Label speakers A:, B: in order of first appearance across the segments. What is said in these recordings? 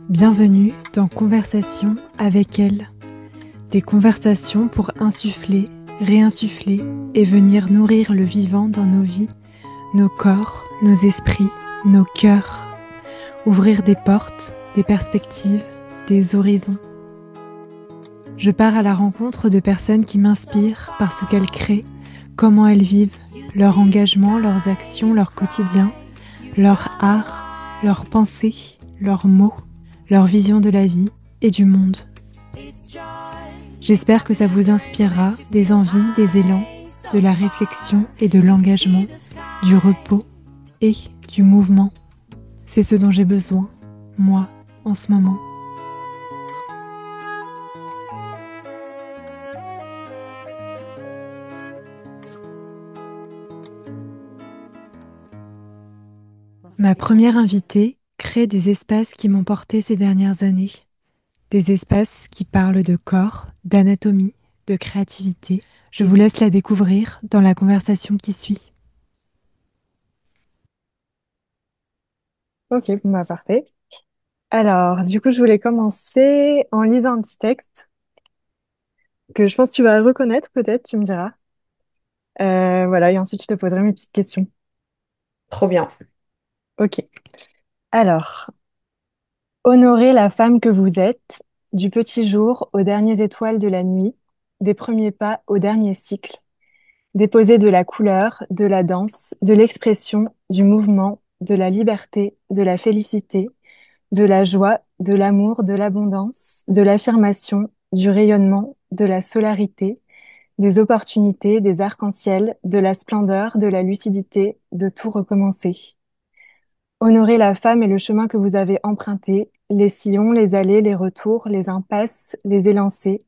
A: Bienvenue dans Conversation avec elle. Des conversations pour insuffler, réinsuffler et venir nourrir le vivant dans nos vies, nos corps, nos esprits, nos cœurs. Ouvrir des portes, des perspectives, des horizons. Je pars à la rencontre de personnes qui m'inspirent par ce qu'elles créent, comment elles vivent, leur engagement, leurs actions, leur quotidien, leur art, leurs pensées, leurs mots, leur vision de la vie et du monde. J'espère que ça vous inspirera des envies, des élans, de la réflexion et de l'engagement, du repos et du mouvement. C'est ce dont j'ai besoin, moi, en ce moment. Ma première invitée crée des espaces qui m'ont porté ces dernières années. Des espaces qui parlent de corps, d'anatomie, de créativité. Je vous laisse la découvrir dans la conversation qui suit.
B: Ok, bon bah parfait. Alors, du coup, je voulais commencer en lisant un petit texte que je pense que tu vas reconnaître, peut-être, tu me diras. Voilà, et ensuite je te poserai mes petites questions.
C: Trop bien.
B: Ok. Alors, honorez la femme que vous êtes, du petit jour aux dernières étoiles de la nuit, des premiers pas au dernier cycle, déposez de la couleur, de la danse, de l'expression, du mouvement, de la liberté, de la félicité, de la joie, de l'amour, de l'abondance, de l'affirmation, du rayonnement, de la solarité, des opportunités, des arcs-en-ciel, de la splendeur, de la lucidité, de tout recommencer. Honorez la femme et le chemin que vous avez emprunté, les sillons, les allées, les retours, les impasses, les élancés,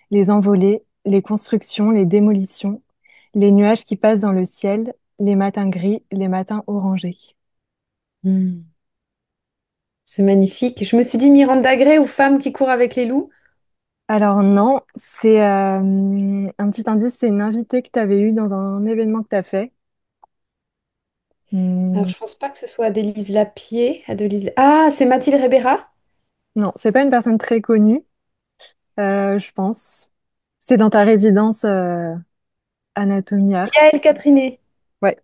B: les envolées, les constructions, les démolitions, les nuages qui passent dans le ciel, les matins gris, les matins orangés.
C: Hmm. C'est magnifique. Je me suis dit Miranda Gray ou Femme qui court avec les loups.
B: Alors non, c'est un petit indice, c'est une invitée que tu avais eue dans un événement que tu as fait.
C: Alors,
B: Hmm,
C: je pense pas que ce soit Adélise Lapierre. Adelise... Ah, c'est Mathilde Ribera.
B: non, c'est pas une personne très connue, je pense. C'est dans ta résidence anatomie art.
C: Yael Catrinet.
B: Ouais,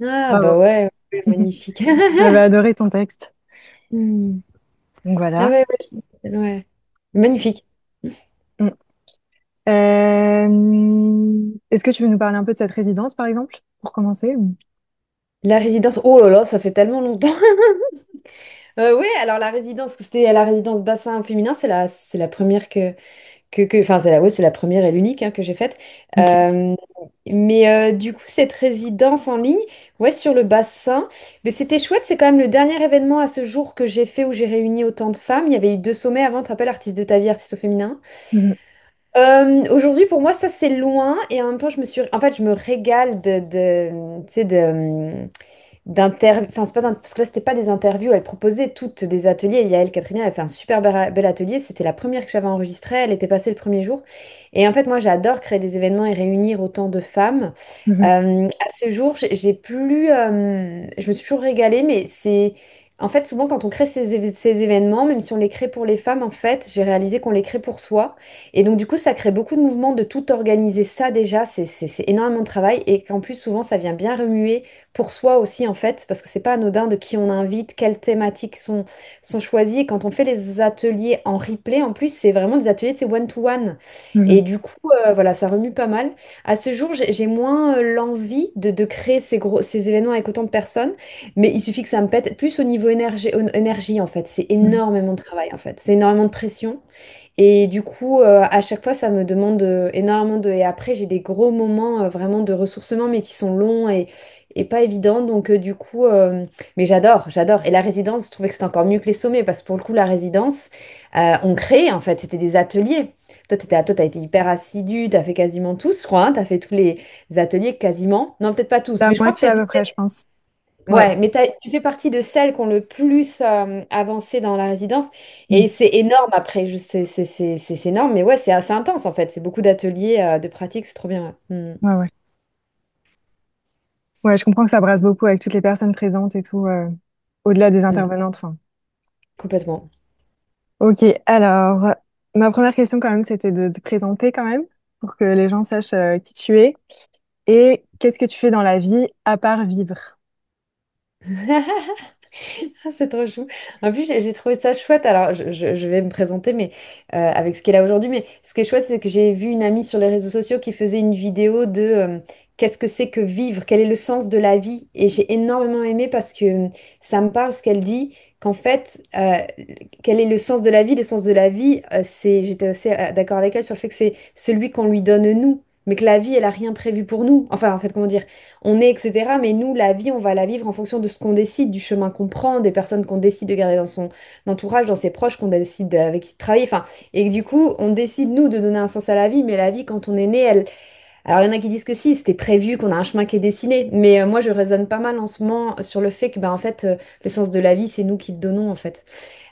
C: Ah, bah
B: bravo.
C: ouais, ouais, magnifique.
B: J'avais adoré ton texte.
C: Hmm.
B: Donc
C: Ah
B: voilà.
C: ouais, ouais, ouais. Magnifique.
B: Mm. Est-ce que tu veux nous parler un peu de cette résidence, par exemple, pour commencer
C: La résidence. Oh là là, ça fait tellement longtemps. Oui, alors la résidence, c'était la résidence bassin féminin, c'est la première enfin, ouais, c'est la première et l'unique hein, que j'ai faite.
B: Ok.
C: Mais du coup, cette résidence en ligne, ouais, sur le bassin, mais c'était chouette. C'est quand même le dernier événement à ce jour que j'ai fait où j'ai réuni autant de femmes. Il y avait eu deux sommets avant, tu te rappelles, artiste de ta vie, artiste au féminin.
B: Mhm.
C: Aujourd'hui, pour moi, ça c'est loin et en même temps, en fait, je me régale tu sais, enfin, c'est pas parce que là, c'était pas des interviews, elle proposait toutes des ateliers. Il y a elle, Catherine, elle a fait un super bel atelier. C'était la première que j'avais enregistrée. Elle était passée le premier jour. Et en fait, moi, j'adore créer des événements et réunir autant de femmes.
B: Mhm.
C: À ce jour, j'ai plus. Je me suis toujours régalée, mais c'est. En fait, souvent, quand on crée ces événements, même si on les crée pour les femmes, en fait, j'ai réalisé qu'on les crée pour soi. Et donc, du coup, ça crée beaucoup de mouvements de tout organiser. Ça, déjà, c'est énormément de travail. Et qu'en plus, souvent, ça vient bien remuer pour soi aussi, en fait, parce que c'est pas anodin de qui on invite, quelles thématiques sont choisies. Et quand on fait les ateliers en replay, en plus, c'est vraiment des ateliers, c'est one-to-one. Et
B: Mhm.
C: du coup, voilà, ça remue pas mal. À ce jour, j'ai moins l'envie de créer ces événements avec autant de personnes, mais il suffit que ça me pète plus au niveau énergie, en fait. C'est
B: Mhm.
C: énormément de travail, en fait. C'est énormément de pression. Et du coup, à chaque fois, ça me demande énormément de... Et après, j'ai des gros moments vraiment de ressourcement, mais qui sont longs et pas évidents. Donc, du coup, mais j'adore, j'adore. Et la résidence, je trouvais que c'était encore mieux que les sommets, parce que pour le coup, la résidence, on crée, en fait, c'était des ateliers. Toi, t'as été hyper assidu, t'as fait quasiment tous, je crois, hein, t'as fait tous les ateliers quasiment. Non, peut-être pas tous,
B: La
C: mais je crois que
B: moitié
C: c'est
B: à peu près, je pense. Ouais.
C: ouais, mais tu fais partie de celles qui ont le plus avancé dans la résidence.
B: Mhm.
C: Et c'est énorme après, c'est énorme, mais ouais, c'est assez intense en fait. C'est beaucoup d'ateliers, de pratiques, c'est trop bien. Ouais.
B: Ouais, ouais. Ouais, je comprends que ça brasse beaucoup avec toutes les personnes présentes et tout, au-delà des
C: Mm. Ouais,
B: intervenantes. Enfin,
C: complètement.
B: Ok, alors, ma première question quand même, c'était de te présenter quand même, pour que les gens sachent qui tu es. Et qu'est-ce que tu fais dans la vie à part vivre?
C: Ah, c'est trop chou. En plus, j'ai trouvé ça chouette. Alors, je vais me présenter mais, avec ce qu'elle a aujourd'hui. Mais ce qui est chouette, c'est que j'ai vu une amie sur les réseaux sociaux qui faisait une vidéo de qu'est-ce que c'est que vivre, quel est le sens de la vie. Et j'ai énormément aimé parce que ça me parle ce qu'elle dit, qu'en fait, quel est le sens de la vie? Le sens de la vie, j'étais assez d'accord avec elle sur le fait que c'est celui qu'on lui donne nous. Mais que la vie, elle a rien prévu pour nous. Enfin, en fait, comment dire? On est, etc. Mais nous, la vie, on va la vivre en fonction de ce qu'on décide, du chemin qu'on prend, des personnes qu'on décide de garder dans son entourage, dans ses proches, qu'on décide avec qui travailler. Enfin, et que du coup, on décide, nous, de donner un sens à la vie, mais la vie, quand on est né, elle... Alors, il y en a qui disent que si, c'était prévu, qu'on a un chemin qui est dessiné. Mais moi, je raisonne pas mal en ce moment sur le fait que, ben, en fait, le sens de la vie, c'est nous qui le donnons, en fait.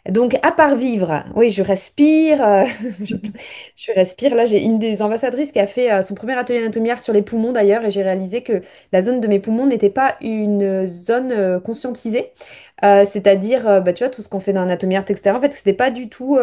C: Donc, à part vivre, oui, je respire. Je, je respire. Là, j'ai une des ambassadrices qui a fait son premier atelier anatomie sur les poumons d'ailleurs, et j'ai réalisé que la zone de mes poumons n'était pas une zone conscientisée. C'est-à-dire, bah, tu vois, tout ce qu'on fait dans l'anatomie art, etc. En fait, c'était pas du tout.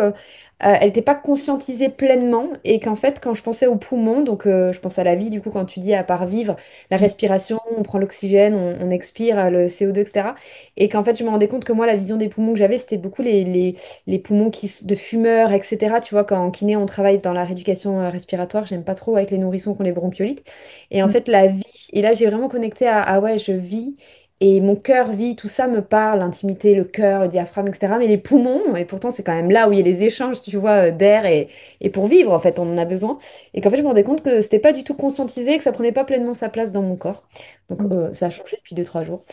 C: Elle n'était pas conscientisée pleinement, et qu'en fait, quand je pensais aux poumons, donc je pense à la vie, du coup, quand tu dis à part vivre, la respiration, on prend l'oxygène, on expire le CO2, etc. Et qu'en fait, je me rendais compte que moi, la vision des poumons que j'avais, c'était beaucoup les poumons de fumeurs, etc. Tu vois, quand en kiné, on travaille dans la rééducation respiratoire, j'aime pas trop avec les nourrissons qui ont les bronchiolites. Et en
B: Mm.
C: fait, la vie, et là, j'ai vraiment connecté à, ah ouais, je vis. Et mon cœur vit, tout ça me parle, l'intimité, le cœur, le diaphragme, etc. Mais les poumons, et pourtant c'est quand même là où il y a les échanges, tu vois, d'air et pour vivre, en fait, on en a besoin. Et qu'en fait, je me rendais compte que c'était pas du tout conscientisé, que ça prenait pas pleinement sa place dans mon corps. Donc
B: Mm.
C: ça a changé depuis 2 3 jours.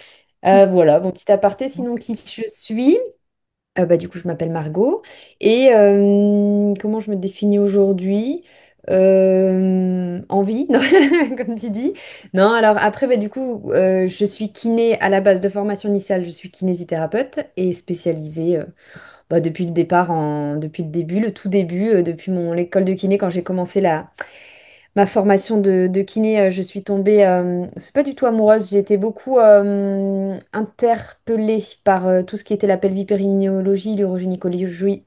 C: Voilà, bon petit aparté, sinon qui je suis? Bah, du coup, je m'appelle Margot. Et comment je me définis aujourd'hui? En vie, non, comme tu dis. Non, alors après, bah, du coup, je suis kiné à la base de formation initiale, je suis kinésithérapeute et spécialisée bah, depuis le départ, depuis le début, le tout début, depuis l'école de kiné, quand j'ai commencé ma formation de kiné, je suis tombée, c'est pas du tout amoureuse, j'ai été beaucoup interpellée par tout ce qui était la pelvipérinéologie, l'urogynécologie.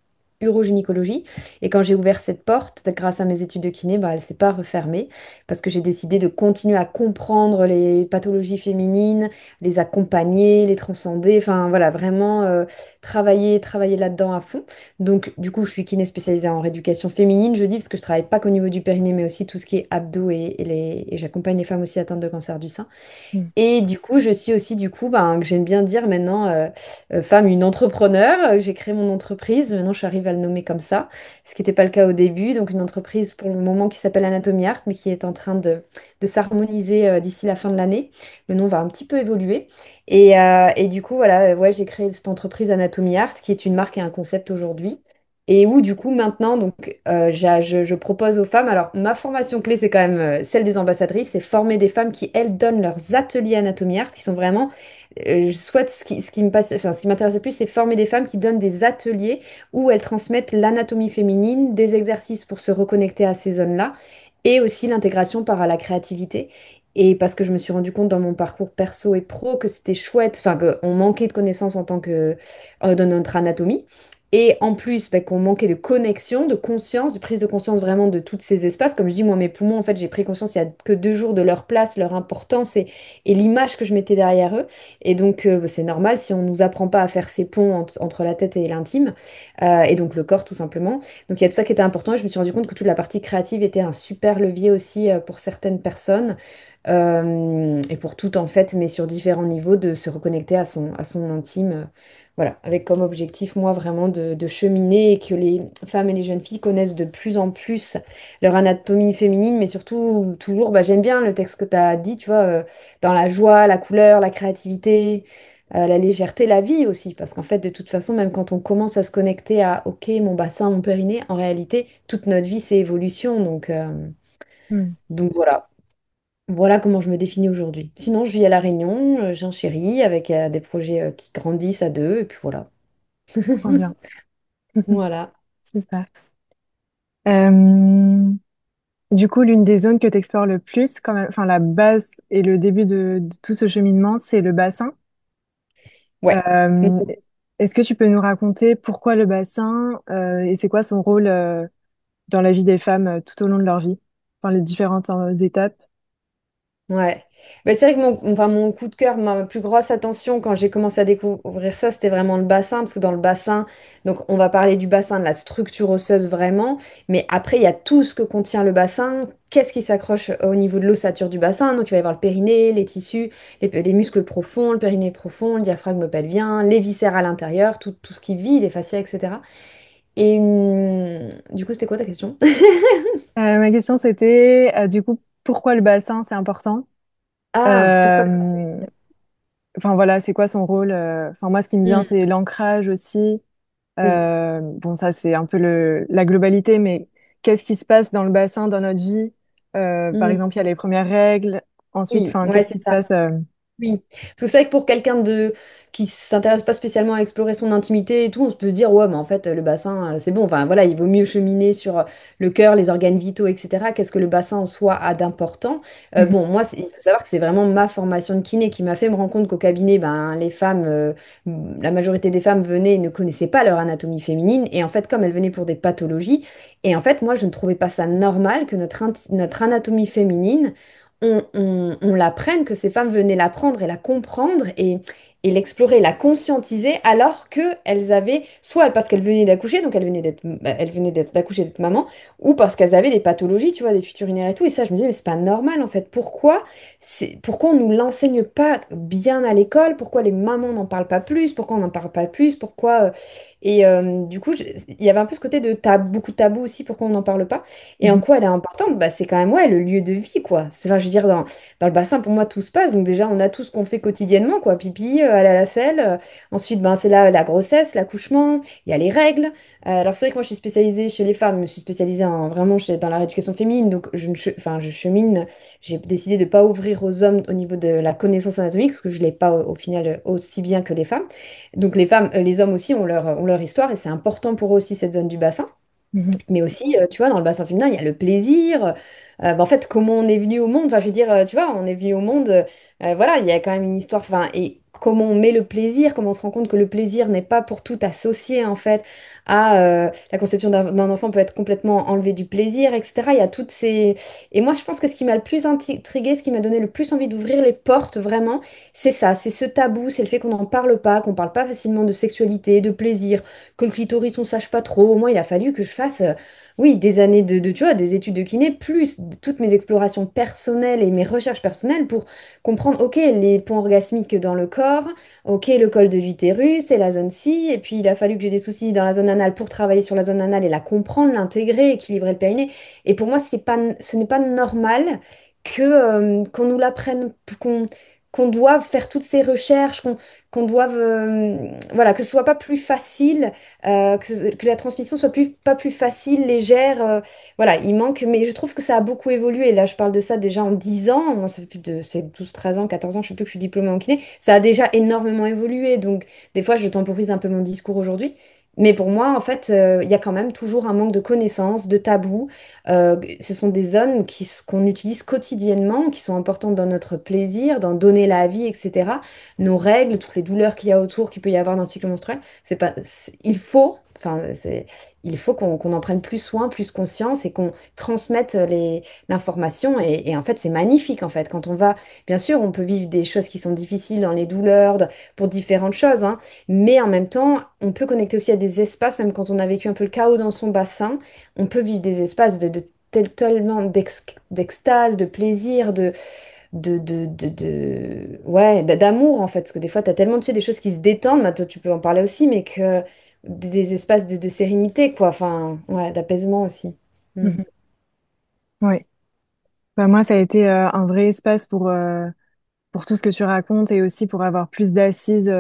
C: Et quand j'ai ouvert cette porte, grâce à mes études de kiné, bah, elle s'est pas refermée parce que j'ai décidé de continuer à comprendre les pathologies féminines, les accompagner, les transcender, enfin voilà, vraiment travailler là-dedans à fond. Donc, du coup, je suis kiné spécialisée en rééducation féminine, je dis, parce que je travaille pas qu'au niveau du périnée, mais aussi tout ce qui est abdos et j'accompagne les femmes aussi atteintes de cancer du sein.
B: Mm.
C: Et du coup, je suis aussi, du coup, ben, que j'aime bien dire maintenant, femme, une entrepreneur. J'ai créé mon entreprise, maintenant je arrive à le nommer comme ça, ce qui n'était pas le cas au début. Donc, une entreprise pour le moment qui s'appelle Anatomy Art, mais qui est en train de s'harmoniser d'ici la fin de l'année. Le nom va un petit peu évoluer. Et du coup, voilà, ouais, j'ai créé cette entreprise Anatomy Art, qui est une marque et un concept aujourd'hui. Et où du coup maintenant donc je propose aux femmes, alors ma formation clé c'est quand même celle des ambassadrices, c'est former des femmes qui elles donnent leurs ateliers Anatomy Art, qui sont vraiment je souhaite ce qui me passe, enfin, ce qui m'intéresse le plus, c'est former des femmes qui donnent des ateliers où elles transmettent l'anatomie féminine, des exercices pour se reconnecter à ces zones-là, et aussi l'intégration par la créativité. Et parce que je me suis rendu compte dans mon parcours perso et pro que c'était chouette, enfin qu'on manquait de connaissances en tant que dans notre anatomie. Et en plus, bah, qu'on manquait de connexion, de conscience, de prise de conscience vraiment de tous ces espaces. Comme je dis, moi, mes poumons, en fait, j'ai pris conscience il y a que 2 jours de leur place, leur importance et l'image que je mettais derrière eux. Et donc, bah, c'est normal si on ne nous apprend pas à faire ces ponts entre la tête et l'intime, et donc le corps, tout simplement. Donc, il y a tout ça qui était important. Et je me suis rendu compte que toute la partie créative était un super levier aussi pour certaines personnes. Et pour toutes en fait, mais sur différents niveaux, de se reconnecter à son intime. Voilà, avec comme objectif, moi, vraiment de cheminer et que les femmes et les jeunes filles connaissent de plus en plus leur anatomie féminine, mais surtout, toujours, bah, j'aime bien le texte que tu as dit, tu vois, dans la joie, la couleur, la créativité, la légèreté, la vie aussi, parce qu'en fait, de toute façon, même quand on commence à se connecter à, OK, mon bassin, mon périnée, en réalité, toute notre vie, c'est évolution,
B: Mm.
C: donc voilà. Voilà comment je me définis aujourd'hui. Sinon, je vis à La Réunion, j'ai un chéri avec des projets qui grandissent à deux, et puis voilà.
B: Trop bien.
C: Voilà.
B: Super. Euh, du coup, l'une des zones que tu explores le plus, quand même, enfin la base et le début de tout ce cheminement, c'est le bassin.
C: Ouais.
B: Euh, Est-ce que tu peux nous raconter pourquoi le bassin et c'est quoi son rôle dans la vie des femmes tout au long de leur vie, enfin les différentes étapes?
C: Ouais. Mais c'est vrai que mon coup de cœur, ma plus grosse attention quand j'ai commencé à découvrir ça, c'était vraiment le bassin, parce que dans le bassin, donc on va parler du bassin, de la structure osseuse vraiment, mais après il y a tout ce que contient le bassin, qu'est-ce qui s'accroche au niveau de l'ossature du bassin, donc il va y avoir le périnée, les tissus, les muscles profonds, le périnée profond, le diaphragme pelvien, les viscères à l'intérieur, tout ce qui vit, les fascias, etc. Et du coup, c'était quoi ta question?
B: Ma question c'était du coup pourquoi le bassin c'est important?
C: Ah, pourquoi?
B: Euh, Enfin voilà, c'est quoi son rôle? Enfin moi ce qui me vient
C: Hmm,
B: c'est l'ancrage aussi.
C: oui.
B: Bon ça c'est un peu la globalité, mais qu'est-ce qui se passe dans le bassin dans notre vie? Par
C: Hmm,
B: exemple il y a les premières règles. Ensuite,
C: oui,
B: enfin
C: ouais,
B: qu'est-ce
C: c'est
B: qui se
C: ça.
B: passe?
C: Oui, parce que c'est vrai que pour quelqu'un qui s'intéresse pas spécialement à explorer son intimité et tout, on se peut se dire ouais, mais en fait le bassin c'est bon. Enfin voilà, il vaut mieux cheminer sur le cœur, les organes vitaux, etc. Qu'est-ce que le bassin en soi a d'important?
B: Mhm,
C: Bon, moi il faut savoir que c'est vraiment ma formation de kiné qui m'a fait me rendre compte qu'au cabinet, ben les femmes, la majorité des femmes venaient et ne connaissaient pas leur anatomie féminine et en fait comme elles venaient pour des pathologies et en fait moi je ne trouvais pas ça normal que notre anatomie féminine on l'apprenne, que ces femmes venaient l'apprendre et la comprendre et l'explorer, la conscientiser, alors qu'elles avaient, soit parce qu'elles venaient d'accoucher, donc elles venaient d'accoucher, d'être maman, ou parce qu'elles avaient des pathologies, tu vois, des fuites urinaires et tout. Et ça, je me disais, mais c'est pas normal en fait. Pourquoi on nous l'enseigne pas bien à l'école? Pourquoi les mamans n'en parlent pas plus? Pourquoi on n'en parle pas plus? Du coup, il y avait un peu ce côté de beaucoup de tabou aussi, pourquoi on n'en parle pas? Et en
B: mhm,
C: quoi elle est importante? Bah, c'est quand même ouais, le lieu de vie, quoi. C'est, enfin, je veux dire, dans le bassin, pour moi, tout se passe. Donc déjà, on a tout ce qu'on fait quotidiennement, quoi. Pipi, aller à la selle. Ensuite, ben, c'est là la grossesse, l'accouchement, il y a les règles. Alors c'est vrai que moi, je suis spécialisée chez les femmes. Je me suis spécialisée vraiment dans la rééducation féminine. Donc enfin, je chemine. J'ai décidé de ne pas ouvrir aux hommes au niveau de la connaissance anatomique, parce que je ne l'ai pas au final aussi bien que les femmes. Donc les femmes, les hommes aussi ont leur histoire et c'est important pour eux aussi cette zone du bassin.
B: mhm,
C: Mais aussi, tu vois, dans le bassin féminin, il y a le plaisir. En fait, comment on est venu au monde, enfin, je veux dire, tu vois, on est venu au monde, voilà, il y a quand même une histoire, enfin, et comment on met le plaisir, comment on se rend compte que le plaisir n'est pas pour tout associé, en fait, à la conception d'un enfant peut être complètement enlevé du plaisir, etc. Il y a toutes ces... Et moi, je pense que ce qui m'a le plus intriguée, ce qui m'a donné le plus envie d'ouvrir les portes, vraiment, c'est ça, c'est ce tabou, c'est le fait qu'on n'en parle pas, qu'on parle pas facilement de sexualité, de plaisir, que le clitoris, on sache pas trop. Moi, il a fallu que je fasse oui, des années tu vois, des études de kiné, plus toutes mes explorations personnelles et mes recherches personnelles pour comprendre, ok, les points orgasmiques dans le corps, ok, le col de l'utérus et la zone ci, et puis il a fallu que j'ai des soucis dans la zone anale pour travailler sur la zone anale et la comprendre, l'intégrer, équilibrer le périnée. Et pour moi, ce n'est pas normal qu'on nous l'apprenne, qu'on doive faire toutes ces recherches, qu'on doive, voilà, que ce soit pas plus facile que la transmission soit pas plus facile, légère. Voilà, il manque, mais je trouve que ça a beaucoup évolué. Là, je parle de ça déjà en 10 ans. Moi, ça fait plus de c'est 12, 13 ans, 14 ans, je sais plus que je suis diplômée en kiné. Ça a déjà énormément évolué. Donc, des fois, je temporise un peu mon discours aujourd'hui. Mais pour moi, en fait, il y a quand même toujours un manque de connaissances, de tabous. Ce sont des zones qu'on utilise quotidiennement, qui sont importantes dans notre plaisir, dans donner la vie, etc. Nos règles, toutes les douleurs qu'il y a autour, qu'il peut y avoir dans le cycle menstruel. C'est pas, il faut, enfin, il faut qu'on en prenne plus soin, plus conscience et qu'on transmette l'information. Et en fait, c'est magnifique, en fait. Quand on va, bien sûr, on peut vivre des choses qui sont difficiles dans les douleurs, pour différentes choses, hein, mais en même temps, on peut connecter aussi à des espaces, même quand on a vécu un peu le chaos dans son bassin, on peut vivre des espaces tellement d'extase, de plaisir, ouais, d'amour en fait, parce que des fois, tu as tellement, tu sais, des choses qui se détendent, toi, tu peux en parler aussi, mais que des espaces de sérénité, quoi, enfin, ouais, d'apaisement aussi. Mm.
B: mhm. Ouais. Bah, moi, ça a été un vrai espace pour tout ce que tu racontes et aussi pour avoir plus d'assises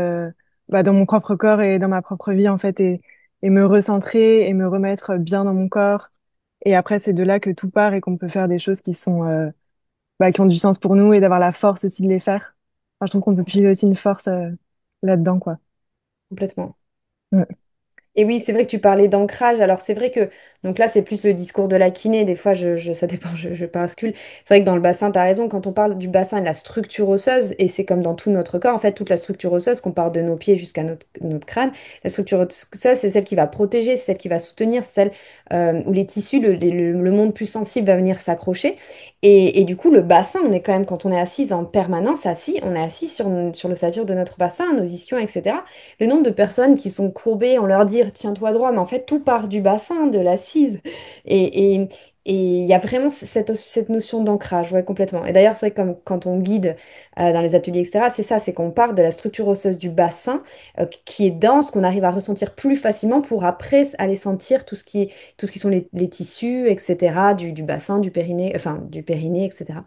B: bah, dans mon propre corps et dans ma propre vie, en fait, et me recentrer et me remettre bien dans mon corps. Et après, c'est de là que tout part et qu'on peut faire des choses qui sont, bah, qui ont du sens pour nous et d'avoir la force aussi de les faire. Enfin, je trouve qu'on peut puiser aussi une force là-dedans, quoi.
C: Complètement.
B: Mm.
C: Et oui, c'est vrai que tu parlais d'ancrage. Alors, c'est vrai que, donc là, c'est plus le discours de la kiné. Des fois, ça dépend, je bascule. C'est vrai que dans le bassin, tu as raison. Quand on parle du bassin et de la structure osseuse, et c'est comme dans tout notre corps, en fait, toute la structure osseuse, qu'on part de nos pieds jusqu'à notre crâne, la structure osseuse, c'est celle qui va protéger, c'est celle qui va soutenir, c'est celle où les tissus, le monde plus sensible va venir s'accrocher. Et du coup, le bassin, on est quand même, quand on est assise en permanence, assis, on est assis sur l'ossature de notre bassin, nos ischions, etc. Le nombre de personnes qui sont courbées, on leur dit tiens-toi droit, mais en fait tout part du bassin, de l'assise. Et, et, et il y a vraiment cette notion d'ancrage, ouais, complètement. Et d'ailleurs, c'est vrai que comme quand on guide dans les ateliers, etc., c'est ça, c'est qu'on part de la structure osseuse du bassin qui est dense, qu'on arrive à ressentir plus facilement pour après aller sentir tout ce qui sont les tissus, etc., du bassin, du périnée, enfin du périnée, etc.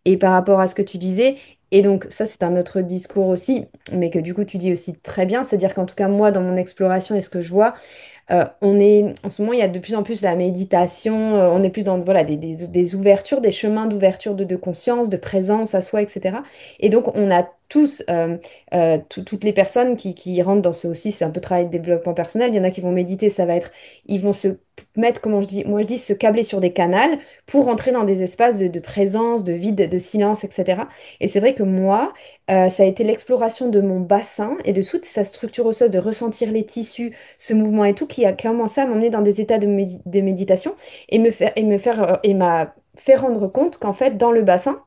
C: Et par rapport à ce que tu disais, et donc ça c'est un autre discours aussi, mais que du coup tu dis aussi très bien, c'est-à-dire qu'en tout cas moi dans mon exploration et ce que je vois, en ce moment, il y a de plus en plus la méditation, on est plus dans voilà, des ouvertures, des chemins d'ouverture de conscience, de présence à soi, etc. Et donc, on a tous, toutes les personnes qui rentrent dans ce aussi, c'est un peu travail de développement personnel, il y en a qui vont méditer, ça va être, ils vont se mettre, comment je dis, moi je dis se câbler sur des canals pour entrer dans des espaces de présence, de vide, de silence, etc. Et c'est vrai que moi, ça a été l'exploration de mon bassin et de toute sa structure osseuse, de ressentir les tissus, ce mouvement et tout qui a commencé à m'emmener dans des états de méditation et m'a fait rendre compte qu'en fait dans le bassin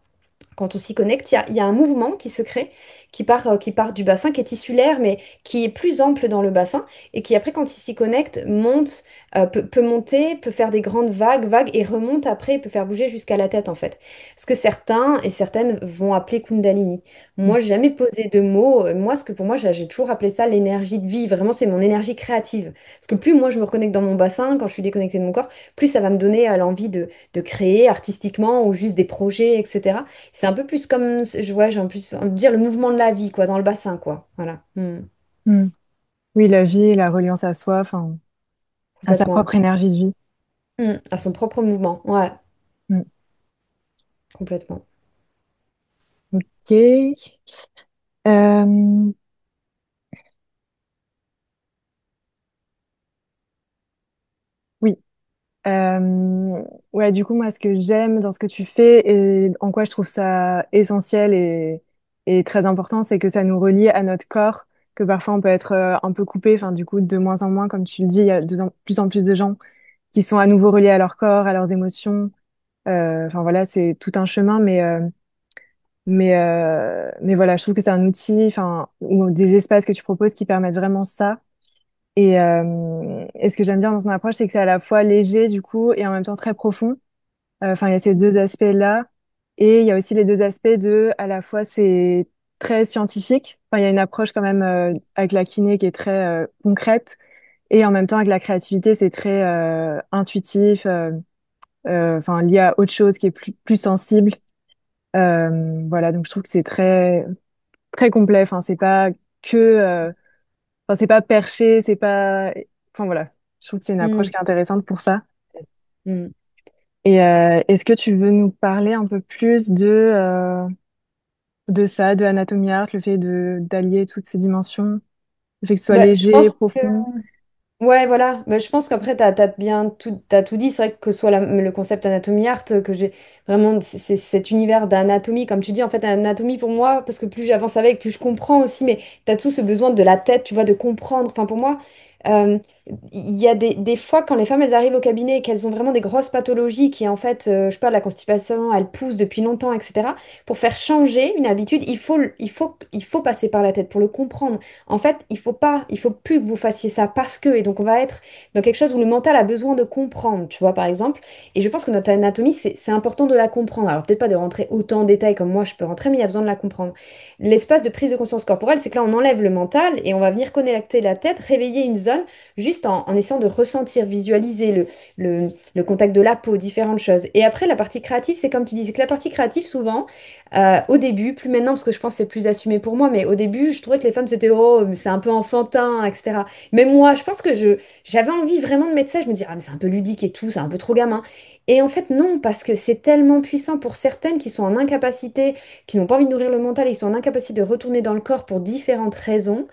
C: quand on s'y connecte, il y a un mouvement qui se crée, qui part du bassin, qui est tissulaire, mais qui est plus ample dans le bassin, et qui après, quand il s'y connecte, monte, peut monter, peut faire des grandes vagues, et remonte après, peut faire bouger jusqu'à la tête, en fait. Ce que certains et certaines vont appeler Kundalini.
B: Mm.
C: Moi, j'ai jamais posé de mots. Moi, ce que pour moi, j'ai toujours appelé ça l'énergie de vie. Vraiment, c'est mon énergie créative. Parce que plus moi, je me reconnecte dans mon bassin, quand je suis déconnectée de mon corps, plus ça va me donner l'envie de créer artistiquement ou juste des projets, etc. C'est un peu plus comme, je vois, j'ai en plus envie de dire le mouvement de la vie, quoi, dans le bassin, quoi. Voilà.
B: Mm. Oui, la vie, la reliance à soi, enfin, à sa
C: Complètement.
B: propre énergie de vie.
C: À son propre mouvement. Ouais,
B: Mm.
C: complètement.
B: Ok. Euh, oui. Ouais, du coup, moi, ce que j'aime dans ce que tu fais et en quoi je trouve ça essentiel et très important, c'est que ça nous relie à notre corps, que parfois on peut être un peu coupé, enfin, du coup, de moins en moins, comme tu le dis, il y a plus en plus de gens qui sont à nouveau reliés à leur corps, à leurs émotions. Enfin, voilà, c'est tout un chemin, mais voilà, je trouve que c'est un outil, enfin, ou des espaces que tu proposes qui permettent vraiment ça. Et ce que j'aime bien dans ton approche, c'est que c'est à la fois léger, du coup, et en même temps très profond. Enfin, il y a ces deux aspects-là. Et il y a aussi les deux aspects de, à la fois, c'est très scientifique. Enfin, il y a une approche quand même avec la kiné qui est très concrète. Et en même temps, avec la créativité, c'est très intuitif, enfin, lié à autre chose qui est plus sensible. Voilà, donc je trouve que c'est très, très complet. Enfin, c'est pas que, enfin, c'est pas perché, c'est pas, enfin, voilà. Je trouve que c'est une approche
C: Mm.
B: qui est intéressante pour ça.
C: Mm.
B: Et est-ce que tu veux nous parler un peu plus de ça, de Anatomy Art, le fait de d'allier toutes ces dimensions, le fait que ce soit
C: Bah, je pense
B: léger,
C: que
B: profond?
C: ouais, voilà. Mais je pense qu'après, t'as tout dit. C'est vrai que ce soit le concept Anatomy Art, que j'ai vraiment cet univers d'anatomie, comme tu dis, en fait, anatomie pour moi, parce que plus j'avance avec, plus je comprends aussi, mais t'as tout ce besoin de la tête, tu vois, de comprendre. Enfin, pour moi, euh, il y a des fois, quand les femmes, elles arrivent au cabinet et qu'elles ont vraiment des grosses pathologies qui, en fait, je parle de la constipation, elles poussent depuis longtemps, etc. Pour faire changer une habitude, il faut passer par la tête pour le comprendre. En fait, il faut plus que vous fassiez ça parce que, et donc on va être dans quelque chose où le mental a besoin de comprendre, tu vois, par exemple. Et je pense que notre anatomie, c'est important de la comprendre. Alors peut-être pas de rentrer autant en détail comme moi je peux rentrer, mais il y a besoin de la comprendre. L'espace de prise de conscience corporelle, c'est que là, on enlève le mental et on va venir connecter la tête, réveiller une zone, juste en essayant de ressentir, visualiser le contact de la peau, différentes choses. Et après, la partie créative, c'est comme tu dis, c'est que la partie créative, souvent, au début, plus maintenant parce que je pense que c'est plus assumé pour moi, mais au début, je trouvais que les femmes c'était oh, mais c'est un peu enfantin, etc. Mais moi, je pense que j'avais envie vraiment de mettre ça. Je me disais, ah, mais c'est un peu ludique et tout, c'est un peu trop gamin. Et en fait, non, parce que c'est tellement puissant pour certaines qui sont en incapacité, qui n'ont pas envie de nourrir le mental et qui sont en incapacité de retourner dans le corps pour différentes raisons.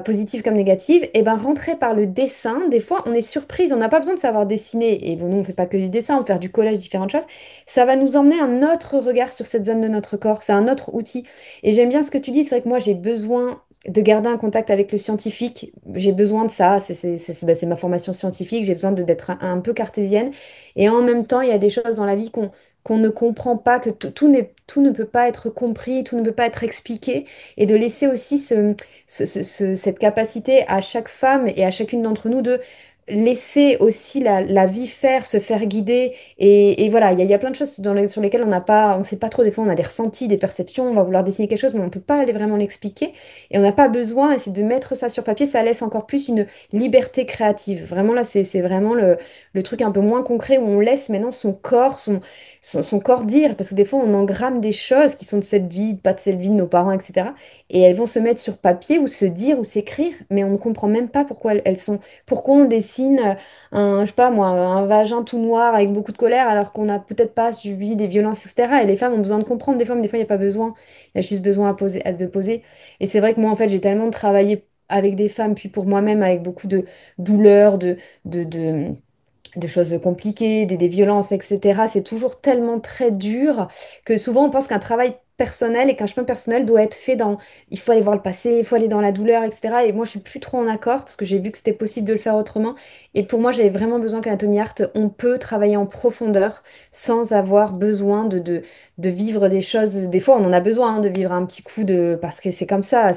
C: positives comme négatives, et ben rentrer par le dessin, des fois on est surprise, on n'a pas besoin de savoir dessiner, et bon, nous on fait pas que du dessin, on fait du collage, différentes choses, ça va nous emmener un autre regard sur cette zone de notre corps, c'est un autre outil. Et j'aime bien ce que tu dis, c'est vrai que moi j'ai besoin de garder un contact avec le scientifique, j'ai besoin de ça, c'est ma formation scientifique, j'ai besoin d'être un peu cartésienne, et en même temps il y a des choses dans la vie qu'on ne comprend pas, que tout ne peut pas être compris, tout ne peut pas être expliqué, et de laisser aussi cette capacité à chaque femme et à chacune d'entre nous de laisser aussi la vie faire, se faire guider. Et voilà, il y a plein de choses sur lesquelles on n'a pas, on sait pas trop, des fois on a des ressentis, des perceptions, on va vouloir dessiner quelque chose, mais on ne peut pas aller vraiment l'expliquer. Et on n'a pas besoin, et c'est de mettre ça sur papier, ça laisse encore plus une liberté créative. Vraiment là, c'est vraiment le truc un peu moins concret où on laisse maintenant son corps, son corps dire, parce que des fois on engramme des choses qui sont de cette vie, pas de cette vie de nos parents, etc. Et elles vont se mettre sur papier ou se dire ou s'écrire, mais on ne comprend même pas pourquoi elles sont. Pourquoi on dessine un, je sais pas moi, un vagin tout noir avec beaucoup de colère alors qu'on n'a peut-être pas subi des violences, etc. Et les femmes ont besoin de comprendre des fois, mais des fois il n'y a pas besoin. Il y a juste besoin de poser. Et c'est vrai que moi en fait j'ai tellement travaillé avec des femmes, puis pour moi-même avec beaucoup de douleurs, de, de des choses compliquées, des violences, etc. C'est toujours tellement très dur que souvent on pense qu'un travail personnel et qu'un chemin personnel doit être fait dans... Il faut aller voir le passé, il faut aller dans la douleur, etc. Et moi, je suis plus trop en accord parce que j'ai vu que c'était possible de le faire autrement. Et pour moi, j'avais vraiment besoin qu'Anatomy Art, on peut travailler en profondeur sans avoir besoin de vivre des choses. Des fois, on en a besoin de vivre un petit coup de... parce que c'est comme ça.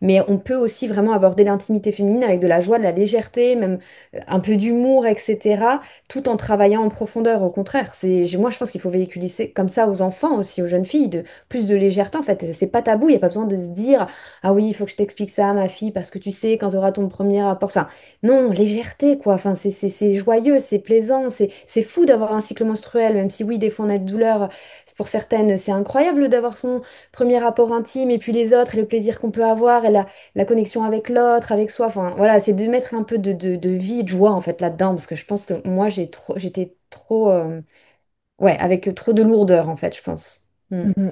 C: Mais on peut aussi vraiment aborder l'intimité féminine avec de la joie, de la légèreté, même un peu d'humour, etc., tout en travaillant en profondeur. Au contraire, moi je pense qu'il faut véhiculer comme ça aux enfants aussi, aux jeunes filles, plus de légèreté en fait. C'est pas tabou, il n'y a pas besoin de se dire, ah oui, il faut que je t'explique ça, ma fille, parce que tu sais, quand tu auras ton premier rapport. Enfin, non, légèreté quoi. Enfin, c'est joyeux, c'est plaisant, c'est fou d'avoir un cycle menstruel, même si oui, des fois on a de douleurs. Pour certaines, c'est incroyable d'avoir son premier rapport intime et puis les autres et le plaisir qu'on peut avoir et la connexion avec l'autre, avec soi. Enfin, voilà, c'est de mettre un peu de vie et de joie en fait là-dedans, parce que je pense que moi j'étais trop, ouais, avec trop de lourdeur en fait, je pense. Mm.
B: Mhm.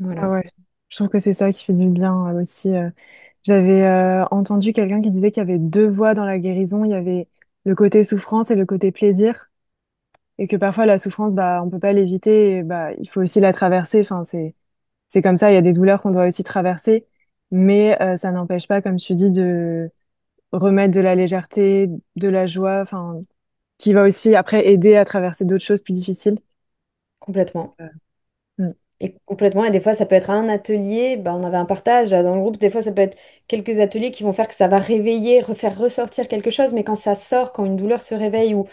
B: Ah
C: Voilà.
B: ouais, je trouve que c'est ça qui fait du bien aussi. J'avais entendu quelqu'un qui disait qu'il y avait deux voies dans la guérison. Il y avait le côté souffrance et le côté plaisir. Et que parfois la souffrance, bah, on peut pas l'éviter. Et, bah, il faut aussi la traverser. Enfin, c'est comme ça. Il y a des douleurs qu'on doit aussi traverser. Mais ça n'empêche pas, comme tu dis, de remettre de la légèreté, de la joie. Enfin, qui va aussi après aider à traverser d'autres choses plus difficiles.
C: Complètement.
B: Euh, mm,
C: Et complètement, et des fois ça peut être un atelier, bah, on avait un partage là, dans le groupe, des fois ça peut être quelques ateliers qui vont faire que ça va réveiller, refaire ressortir quelque chose, mais quand ça sort, quand une douleur se réveille ou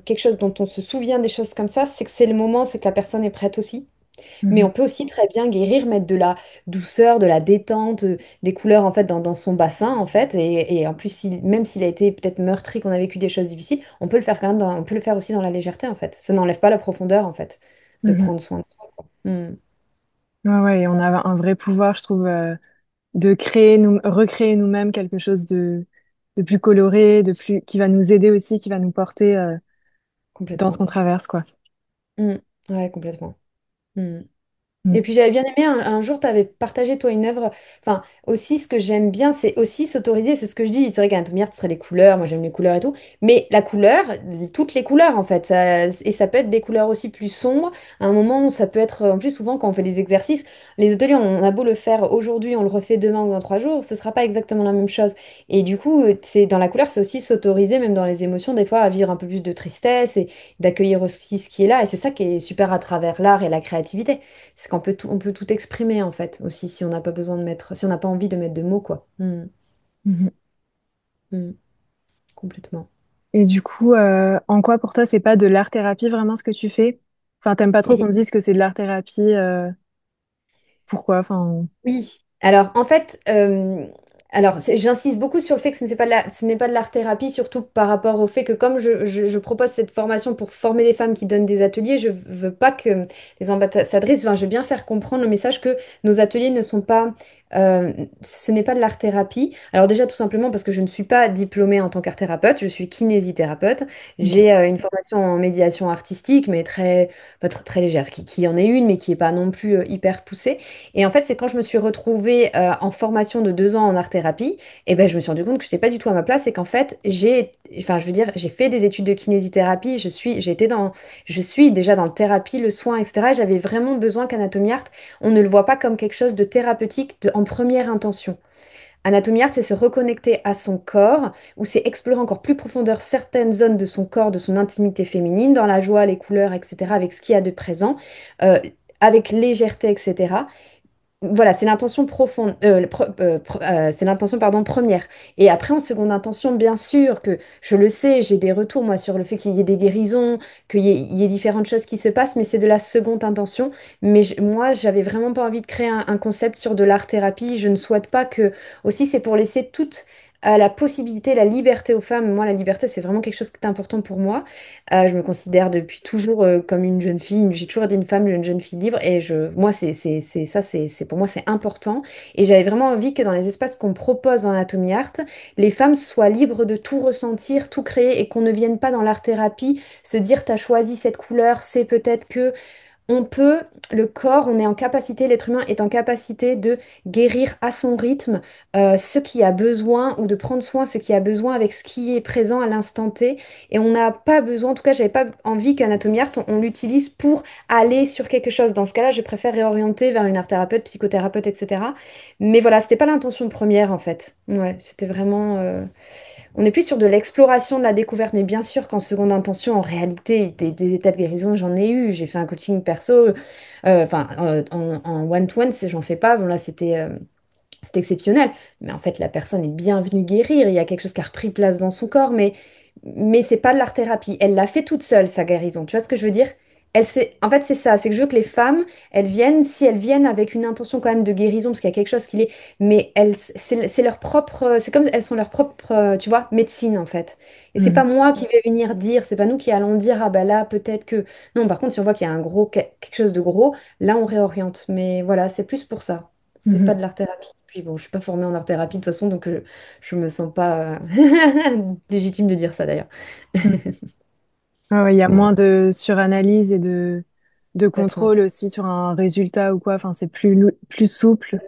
C: quelque chose dont on se souvient des choses comme ça, c'est que c'est le moment, c'est que la personne est prête aussi. Mais
B: mhm,
C: on peut aussi très bien guérir, mettre de la douceur, de la détente, des couleurs en fait dans son bassin en fait, et en plus même s'il a été peut-être meurtri, qu'on a vécu des choses difficiles, on peut le faire quand même, on peut le faire aussi dans la légèreté en fait. Ça n'enlève pas la profondeur en fait, de
B: mhm.
C: prendre soin de soi, quoi. Hmm.
B: Ouais, ouais, et on a un vrai pouvoir, je trouve, de créer, recréer nous-mêmes quelque chose de plus coloré, qui va nous aider aussi, qui va nous porter, dans ce
C: Complètement.
B: qu'on traverse, quoi.
C: Mm. Ouais, complètement. Mm.
B: Mm.
C: Et puis j'avais bien aimé, un jour, tu avais partagé, toi, une œuvre. Enfin, aussi, ce que j'aime bien, c'est aussi s'autoriser, c'est ce que je dis. C'est vrai qu'un art, ce serait les couleurs, moi j'aime les couleurs et tout. Mais la couleur, toutes les couleurs, en fait. Et ça peut être des couleurs aussi plus sombres. À un moment, ça peut être, en plus, souvent, quand on fait des exercices, les ateliers, on a beau le faire aujourd'hui, on le refait demain ou dans 3 jours, ce sera pas exactement la même chose. Et du coup, c'est dans la couleur, c'est aussi s'autoriser, même dans les émotions, des fois, à vivre un peu plus de tristesse et d'accueillir aussi ce qui est là. Et c'est ça qui est super à travers l'art et la créativité. C'est qu'on peut on peut tout exprimer en fait aussi si on n'a pas besoin de mettre, si on n'a pas envie de mettre de mots quoi.
B: Mhm.
C: Mm, complètement.
B: Et du coup, en quoi pour toi, c'est pas de l'art-thérapie vraiment ce que tu fais? Enfin, t'aimes pas trop qu'on te dise que c'est de l'art-thérapie, pourquoi? Enfin,
C: Oui, alors en fait, j'insiste beaucoup sur le fait que ce n'est pas de l'art-thérapie, surtout par rapport au fait que comme je propose cette formation pour former des femmes qui donnent des ateliers, je veux pas que les ambassadrices, enfin, je veux bien faire comprendre le message que nos ateliers ne sont pas, ce n'est pas de l'art-thérapie. Alors déjà tout simplement parce que je ne suis pas diplômée en tant qu'art-thérapeute, je suis kinésithérapeute.
B: ok.
C: J'ai une formation en médiation artistique, mais pas très légère, qui en est une, mais qui n'est pas non plus hyper poussée. Et en fait, c'est quand je me suis retrouvée en formation de 2 ans en art l'art-thérapie, et ben je me suis rendu compte que je n'étais pas du tout à ma place et qu'en fait, enfin, je veux dire, j'ai fait des études de kinésithérapie, je suis déjà dans le thérapie, le soin, etc. Et j'avais vraiment besoin qu'Anatomy Art, on ne le voit pas comme quelque chose de thérapeutique en première intention. Anatomy Art, c'est se reconnecter à son corps, ou c'est explorer encore plus profondeur certaines zones de son corps, de son intimité féminine, dans la joie, les couleurs, etc., avec ce qu'il y a de présent, euh, avec légèreté, etc. Voilà, c'est l'intention profonde, c'est l'intention pardon première. Et après en seconde intention, bien sûr que je le sais, j'ai des retours moi sur le fait qu'il y ait des guérisons, il y ait différentes choses qui se passent, mais c'est de la seconde intention. Mais moi, j'avais vraiment pas envie de créer un concept sur de l'art thérapie. Je ne souhaite pas que aussi c'est pour laisser toute la possibilité, la liberté aux femmes. Moi, la liberté, c'est vraiment quelque chose qui est important pour moi. Je me considère depuis toujours comme une jeune fille. J'ai toujours été une femme, une jeune fille libre. Et moi, pour moi, c'est important. Et j'avais vraiment envie que dans les espaces qu'on propose en Atomy Art, les femmes soient libres de tout ressentir, tout créer et qu'on ne vienne pas dans l'art-thérapie se dire, t'as choisi cette couleur, c'est peut-être que on peut, le corps, on est en capacité, l'être humain est en capacité de guérir à son rythme ce qui a besoin ou de prendre soin de ce qui a besoin avec ce qui est présent à l'instant T. Et on n'a pas besoin, en tout cas, j'avais pas envie qu'Anatomy Art, on l'utilise pour aller sur quelque chose. Dans ce cas-là, je préfère réorienter vers une art thérapeute, psychothérapeute, etc. Mais voilà, c'était pas l'intention première en fait. Ouais, c'était vraiment. On est plus sur de l'exploration, de la découverte, mais bien sûr qu'en seconde intention, en réalité, des états de guérison, j'en ai eu. J'ai fait un coaching perso, en one-to-one, j'en fais pas. Bon, là, c'était exceptionnel. Mais en fait, la personne est bienvenue guérir. Il y a quelque chose qui a repris place dans son corps, mais c'est pas de l'art-thérapie. Elle l'a fait toute seule, sa guérison. Tu vois ce que je veux dire? En fait, c'est ça. C'est que je veux que les femmes, elles viennent, si elles viennent avec une intention quand même de guérison, parce qu'il y a quelque chose qui les. Mais c'est leur propre. C'est comme elles sont leur propre, tu vois, médecine, en fait. Et c'est pas
B: Mhm.
C: moi qui vais venir dire, c'est pas nous qui allons dire, ah bah là, peut-être que. Non, par contre, si on voit qu'il y a quelque chose de gros, là, on réoriente. Mais voilà, c'est plus pour ça. C'est pas
B: Mhm.
C: de l'art-thérapie. Puis bon, je suis pas formée en art-thérapie de toute façon, donc je me sens pas légitime de dire ça d'ailleurs.
B: Mhm. Ah ouais, il y a
C: Voilà,
B: moins de suranalyse et de
C: complètement.
B: contrôle aussi sur un résultat ou quoi. Enfin, c'est plus souple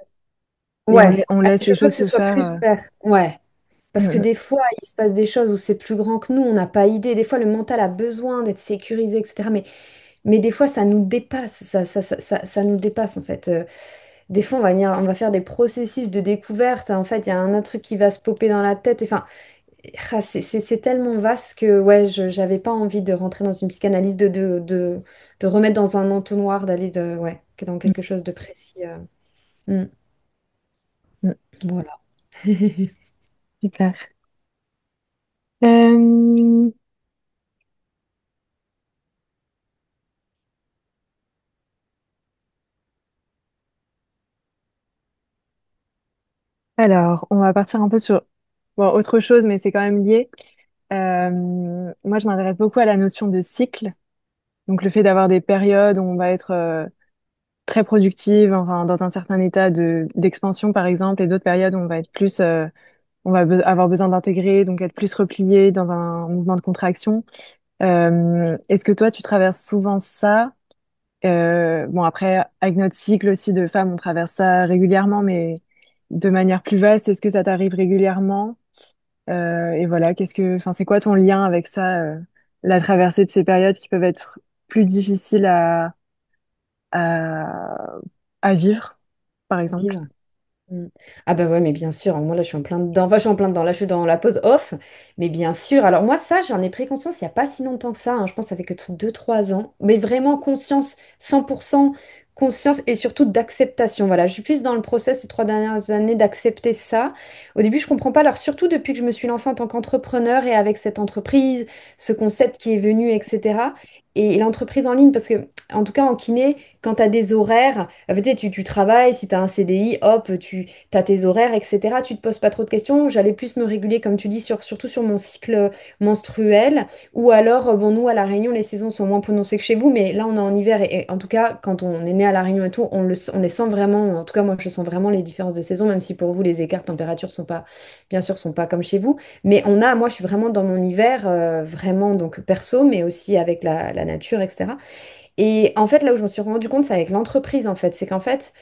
B: et
C: Ouais,
B: on laisse
C: je
B: les
C: veux
B: choses
C: que ce
B: se
C: soit
B: faire.
C: plus clair. Ouais, parce que
B: Mhm.
C: des fois, il se passe des choses où c'est plus grand que nous, on n'a pas idée. Des fois, le mental a besoin d'être sécurisé, etc. Mais des fois, ça nous dépasse. Ça nous dépasse, en fait. Des fois, on va faire des processus de découverte. En fait, il y a un autre truc qui va se popper dans la tête. Enfin, c'est tellement vaste que ouais, j'avais pas envie de rentrer dans une psychanalyse, de remettre dans un entonnoir, ouais, que dans quelque chose de précis. Hmm,
B: Mhm.
C: voilà.
B: Super. Euh, alors, on va partir un peu sur bon, autre chose, mais c'est quand même lié. Moi, je m'intéresse beaucoup à la notion de cycle. Donc, le fait d'avoir des périodes où on va être très productive, enfin, dans un certain état d'expansion, par exemple, et d'autres périodes où on va être plus, avoir besoin d'intégrer, donc être plus replié dans un mouvement de contraction. Est-ce que toi, tu traverses souvent ça? Bon, après, avec notre cycle aussi de femmes, on traverse ça régulièrement, mais de manière plus vaste, est-ce que ça t'arrive régulièrement? Et voilà, enfin, c'est quoi ton lien avec ça, la traversée de ces périodes qui peuvent être plus difficiles à, à vivre, par exemple?
C: Vivre. Mm. Ah bah ouais, mais bien sûr, moi là je suis en plein dedans, enfin je suis en plein dedans, là je suis dans la pause off, mais bien sûr, alors moi ça j'en ai pris conscience il n'y a pas si longtemps que ça, hein. Je pense que ça fait que 2 3 ans, mais vraiment conscience, 100% conscience et surtout d'acceptation, voilà, je suis plus dans le process ces 3 dernières années d'accepter ça. Au début je comprends pas, alors surtout depuis que je me suis lancée en tant qu'entrepreneur et avec cette entreprise, ce concept qui est venu, etc. Et l'entreprise en ligne, parce que en tout cas en kiné, quand tu as des horaires, tu sais, tu travailles, si tu as un CDI, hop, tu as tes horaires, etc. Tu te poses pas trop de questions. J'allais plus me réguler, comme tu dis, surtout sur mon cycle menstruel. Ou alors, bon, nous, à La Réunion, les saisons sont moins prononcées que chez vous, mais là, on est en hiver. Et en tout cas, quand on est né à La Réunion et tout, on les sent vraiment. En tout cas, moi, je sens vraiment les différences de saison, même si pour vous, les écarts de température sont pas, bien sûr, sont pas comme chez vous. Mais moi, je suis vraiment dans mon hiver, vraiment, donc perso, mais aussi avec la nature, etc. Et en fait, là où je me suis rendu compte, c'est avec l'entreprise, en fait. C'est qu'en fait,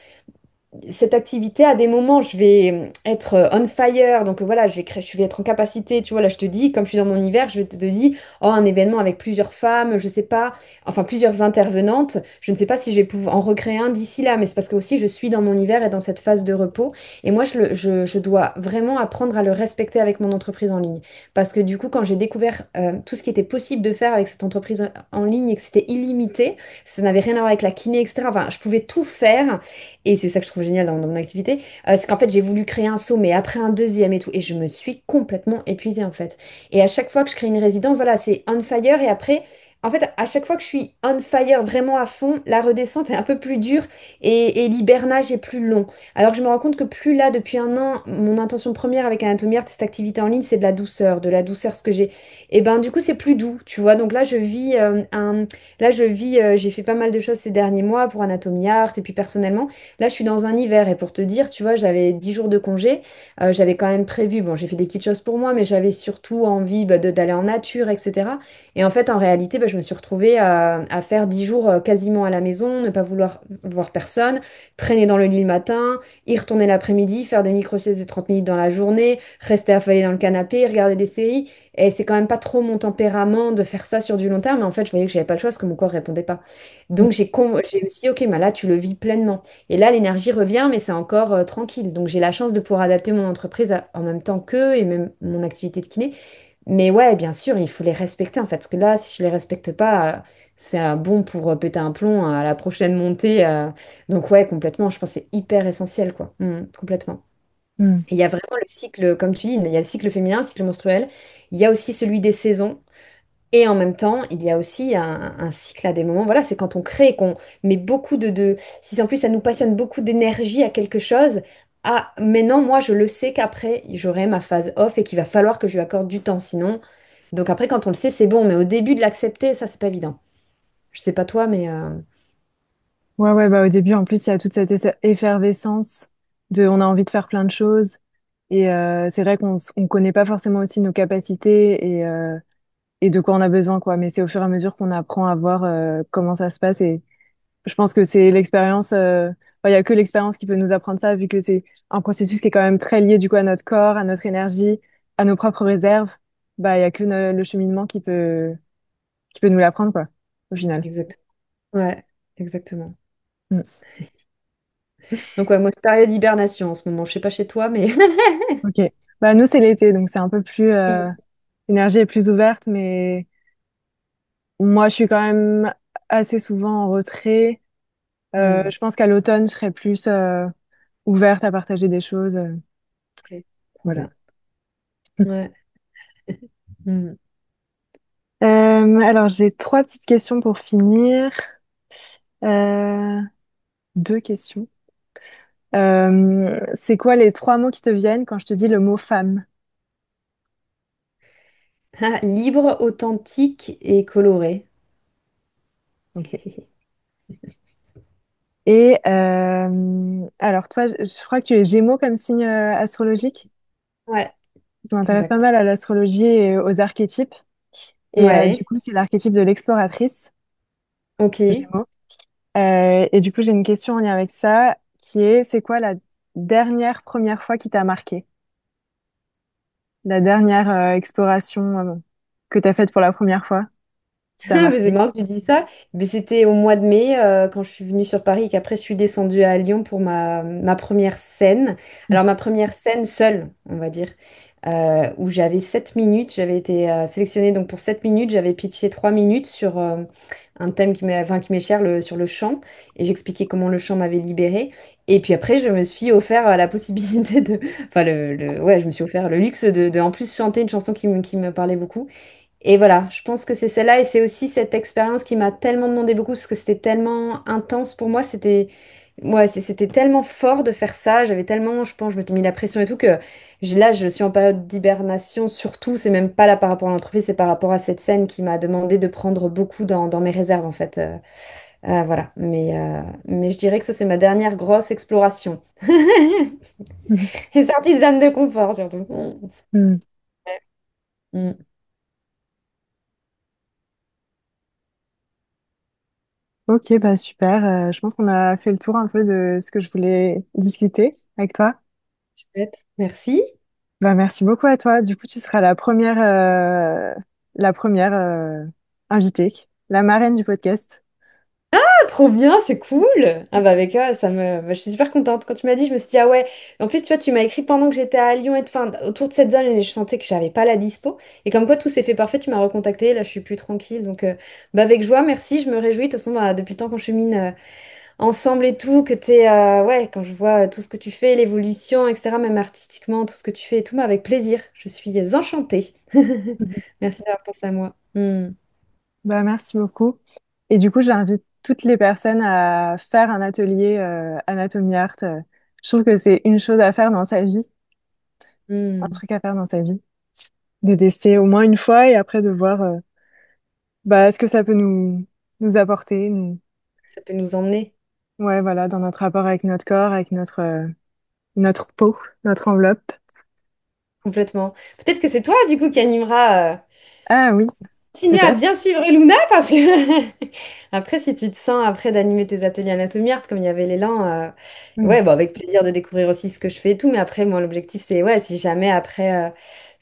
C: cette activité, à des moments, je vais être on fire, donc voilà, je vais être en capacité, tu vois, là je te dis, comme je suis dans mon univers, je te dis, oh, un événement avec plusieurs femmes, je sais pas, enfin plusieurs intervenantes, je ne sais pas si je vais pouvoir en recréer un d'ici là, mais c'est parce que aussi je suis dans mon univers et dans cette phase de repos, et moi je dois vraiment apprendre à le respecter avec mon entreprise en ligne, parce que du coup, quand j'ai découvert tout ce qui était possible de faire avec cette entreprise en ligne et que c'était illimité, ça n'avait rien à voir avec la kiné, etc. Enfin, je pouvais tout faire. Et c'est ça que je trouve génial dans mon activité, c'est qu'en fait j'ai voulu créer un sommet, après un deuxième et tout, et je me suis complètement épuisée en fait. Et à chaque fois que je crée une résidence, voilà, c'est on fire, et après, en fait, à chaque fois que je suis on fire vraiment à fond, la redescente est un peu plus dure et l'hibernage est plus long. Alors que je me rends compte que plus là, depuis un an, mon intention première avec Anatomie Art, cette activité en ligne, c'est de la douceur, ce que j'ai. Et ben du coup, c'est plus doux, tu vois. Donc là, j'ai fait pas mal de choses ces derniers mois pour Anatomie Art et puis personnellement. Là, je suis dans un hiver et pour te dire, tu vois, j'avais 10 jours de congé. J'avais quand même prévu, bon, j'ai fait des petites choses pour moi, mais j'avais surtout envie d'aller en nature, etc. Et en fait, en réalité, bah, je me suis retrouvée à faire 10 jours quasiment à la maison, ne pas vouloir voir personne, traîner dans le lit le matin, y retourner l'après-midi, faire des micro-siestes de 30 minutes dans la journée, rester affalée dans le canapé, regarder des séries. Et c'est quand même pas trop mon tempérament de faire ça sur du long terme, mais en fait, je voyais que j'avais pas le choix parce que mon corps répondait pas. Donc, je me suis dit, ok, bah là, tu le vis pleinement. Et là, l'énergie revient, mais c'est encore tranquille. Donc, j'ai la chance de pouvoir adapter mon entreprise en même temps qu'eux et même mon activité de kiné. Mais ouais, bien sûr, il faut les respecter en fait. Parce que là, si je les respecte pas, c'est bon pour péter un plomb à la prochaine montée. Donc, ouais, complètement. Je pense que c'est hyper essentiel, quoi. Complètement.
B: Mm.
C: Et il y a vraiment le cycle, comme tu dis, il y a le cycle féminin, le cycle menstruel. Il y a aussi celui des saisons. Et en même temps, il y a aussi un cycle à des moments, voilà, c'est quand on crée, qu'on met beaucoup si en plus ça nous passionne beaucoup d'énergie à quelque chose, ah, maintenant, moi, je le sais qu'après, j'aurai ma phase off et qu'il va falloir que je lui accorde du temps, sinon. Donc après, quand on le sait, c'est bon, mais au début de l'accepter, ça, c'est pas évident. Je sais pas toi, mais...
B: Ouais, ouais, bah au début, en plus, il y a toute cette effervescence on a envie de faire plein de choses. Et c'est vrai on connaît pas forcément aussi nos capacités et de quoi on a besoin, quoi. Mais c'est au fur et à mesure qu'on apprend à voir comment ça se passe. Et je pense que c'est l'expérience, enfin, il y a que l'expérience qui peut nous apprendre ça, vu que c'est un processus qui est quand même très lié, du coup, à notre corps, à notre énergie, à nos propres réserves. Bah, il y a que le cheminement qui peut nous l'apprendre, quoi, au final.
C: Exact. Ouais, exactement.
B: Mm.
C: Donc ouais, moi, c'est période d'hibernation en ce moment. Je sais pas chez toi, mais...
B: Ok. Bah, nous, c'est l'été, donc c'est un peu plus, l'énergie est plus ouverte, mais moi, je suis quand même assez souvent en retrait.
C: Hmm,
B: Je pense qu'à l'automne, je serai plus ouverte à partager des choses.
C: ok, trop
B: Voilà.
C: bien. Ouais. Hmm.
B: Alors, j'ai trois petites questions pour finir. Euh, deux questions. C'est quoi les trois mots qui te viennent quand je te dis le mot femme?
C: Ah, libre, authentique et coloré.
B: Ok. Et alors, toi, je crois que tu es Gémeaux comme signe astrologique.
C: Ouais,
B: Je m'intéresse pas
C: exact.
B: mal à l'astrologie et aux archétypes. Et du
C: Ouais,
B: coup, c'est l'archétype de l'exploratrice,
C: ok.
B: Gémeaux. Et du coup, j'ai une question en lien avec ça, qui est, c'est quoi la dernière première fois qui t'a marqué? La dernière exploration que tu as faite pour la première fois, qui t'a
C: Ah, mais c'est
B: marqué?
C: marrant que tu dis ça. Mais c'était au mois de mai, quand je suis venue sur Paris et qu'après je suis descendue à Lyon pour ma première scène. Alors ma première scène seule, on va dire, où j'avais 7 minutes. J'avais été sélectionnée donc pour 7 minutes. J'avais pitché 3 minutes sur un thème qui m'est cher, sur le chant. Et j'expliquais comment le chant m'avait libérée. Et puis après, je me suis offert la possibilité de... Enfin, ouais, je me suis offert le luxe de en plus chanter une chanson qui me parlait beaucoup. Et voilà, je pense que c'est celle-là et c'est aussi cette expérience qui m'a tellement demandé beaucoup parce que c'était tellement intense pour moi, c'était tellement fort de faire ça, j'avais tellement, je pense, je m'étais mis la pression et tout que là je suis en période d'hibernation surtout, c'est même pas là par rapport à l'entreprise, c'est par rapport à cette scène qui m'a demandé de prendre beaucoup dans mes réserves en fait. Voilà, mais je dirais que ça c'est ma dernière grosse exploration. Et sortie de zone de confort surtout.
B: Hmm.
C: Mm.
B: Ok, bah super. Je pense qu'on a fait le tour un peu de ce que je voulais discuter avec toi.
C: Chouette. Merci.
B: Bah merci beaucoup à toi. Du coup, tu seras la première invitée, la marraine du podcast.
C: Ah, trop bien, c'est cool. Ah bah avec je suis super contente. Quand tu m'as dit, je me suis dit ah ouais. En plus, tu vois, tu m'as écrit pendant que j'étais à Lyon et enfin autour de cette zone et je sentais que j'avais pas la dispo. Et comme quoi tout s'est fait parfait, tu m'as recontacté. Là, je suis plus tranquille. Donc bah avec joie, merci. Je me réjouis. De toute façon, bah, depuis le temps qu'on chemine ensemble et tout, que t'es ouais, quand je vois tout ce que tu fais, l'évolution, etc. Même artistiquement, tout ce que tu fais et tout, mais avec plaisir. Je suis enchantée.
B: Mhm.
C: Merci d'avoir pensé à moi. Hmm.
B: Bah merci beaucoup. Et du coup, j'invite toutes les personnes à faire un atelier Anatomie Art. Je trouve que c'est une chose à faire dans sa vie, un
C: Hmm.
B: truc à faire dans sa vie, de tester au moins une fois et après de voir bah, ce que ça peut nous apporter,
C: Ça peut nous emmener.
B: ouais, voilà, dans notre rapport avec notre corps, avec notre peau, notre enveloppe.
C: Complètement. Peut-être que c'est toi, du coup, qui animera.
B: Ah oui,
C: Continue à
B: peut-être.
C: bien suivre Luna parce que après, si tu te sens après d'animer tes ateliers Anatomie Art, comme il y avait l'élan,
B: Mm.
C: ouais, bon, avec plaisir de découvrir aussi ce que je fais et tout. Mais après, moi, l'objectif, c'est, ouais, si jamais après,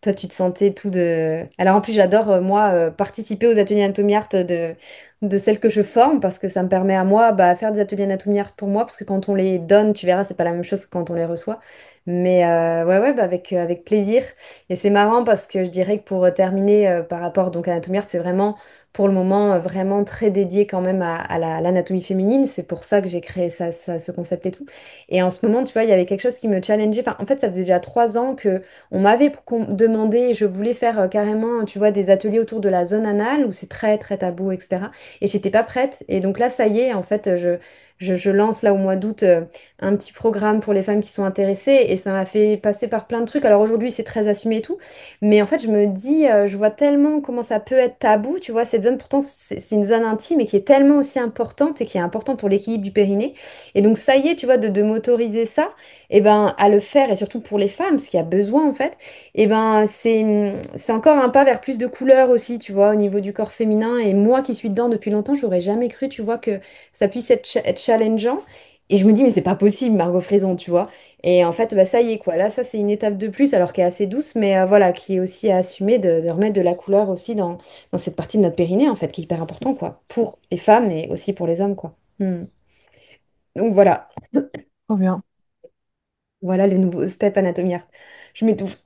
C: toi, tu te sentais tout de. Alors, en plus, j'adore, moi, participer aux ateliers Anatomie Art de celles que je forme parce que ça me permet à moi, bah, faire des ateliers Anatomie Art pour moi parce que quand on les donne, tu verras, c'est pas la même chose que quand on les reçoit. Mais ouais, ouais, bah, avec plaisir. Et c'est marrant parce que je dirais que pour terminer par rapport donc à Anatomie Art, c'est vraiment pour le moment vraiment très dédié quand même à l'anatomie féminine. C'est pour ça que j'ai créé ce concept et tout. Et en ce moment, tu vois, il y avait quelque chose qui me challengeait. Enfin, en fait, ça faisait déjà 3 ans que on m'avait demandé, je voulais faire carrément, tu vois, des ateliers autour de la zone anale où c'est très très tabou, etc. Et j'étais pas prête. Et donc là, ça y est, en fait, je lance là au mois d'août un petit programme pour les femmes qui sont intéressées et ça m'a fait passer par plein de trucs. Alors aujourd'hui, c'est très assumé et tout, mais en fait, je me dis, je vois tellement comment ça peut être tabou, tu vois, cette zone, pourtant, c'est une zone intime et qui est tellement aussi importante et qui est importante pour l'équilibre du périnée. Et donc, ça y est, tu vois, de m'autoriser ça, et ben, à le faire et surtout pour les femmes, ce qu'il y a besoin en fait, et ben, c'est encore un pas vers plus de couleurs aussi, tu vois, au niveau du corps féminin. Et moi qui suis dedans depuis longtemps, j'aurais jamais cru, tu vois, que ça puisse être challengeant. Et je me dis, mais c'est pas possible, Margot Frison, tu vois. Et en fait, bah, ça y est, quoi. Là, ça, c'est une étape de plus, alors qu'elle est assez douce, mais voilà, qui est aussi à assumer de remettre de la couleur aussi dans cette partie de notre périnée, en fait, qui est hyper important, quoi, pour les femmes et aussi pour les hommes, quoi. Donc voilà,
B: Trop bien.
C: voilà le nouveau step Anatomie Art. Je m'étouffe.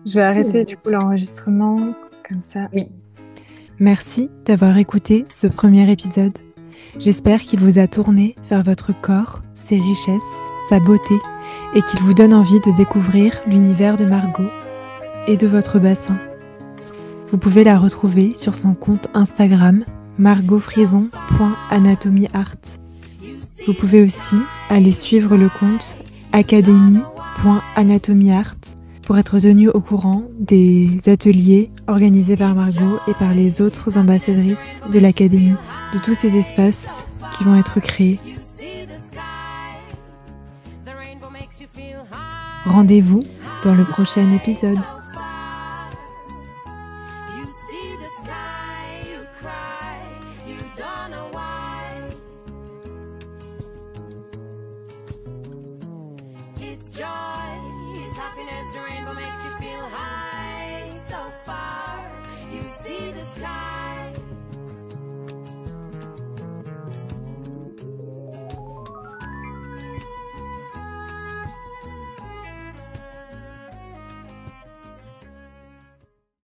B: Je vais arrêter
C: Hmm.
B: du coup l'enregistrement comme ça.
C: Oui,
A: Merci d'avoir écouté ce premier épisode. J'espère qu'il vous a tourné vers votre corps, ses richesses, sa beauté et qu'il vous donne envie de découvrir l'univers de Margot et de votre bassin. Vous pouvez la retrouver sur son compte Instagram margotfrison.anatomieart. Vous pouvez aussi aller suivre le compte academy.anatomieart pour être tenu au courant des ateliers organisés par Margot et par les autres ambassadrices de l'académie, de tous ces espaces qui vont être créés. Rendez-vous dans le prochain épisode.